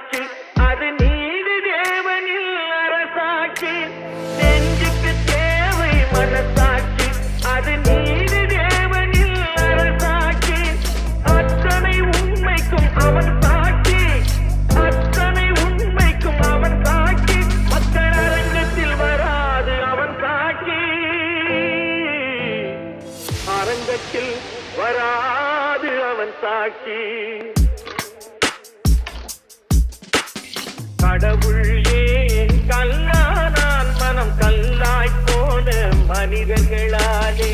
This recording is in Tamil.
மனசாட்சி அது நீதி தேவனில் அரசாட்சி. நெஞ்சுக்கு தேவை மனசாட்சி அது நீதி தேவனில் அரசாட்சி. அத்தனை உண்மைக்கும் அவன் சாட்சி, அத்தனை உண்மைக்கும் அவன் சாட்சி. மக்கள் அரங்கத்தில் வராது அவன் சாட்சி, அரங்கத்தில் வராது அவன் சாட்சி. கடவுள் ஏன் கல்லானான் மனம் கல்லாய் போன மனிதர்களாலே.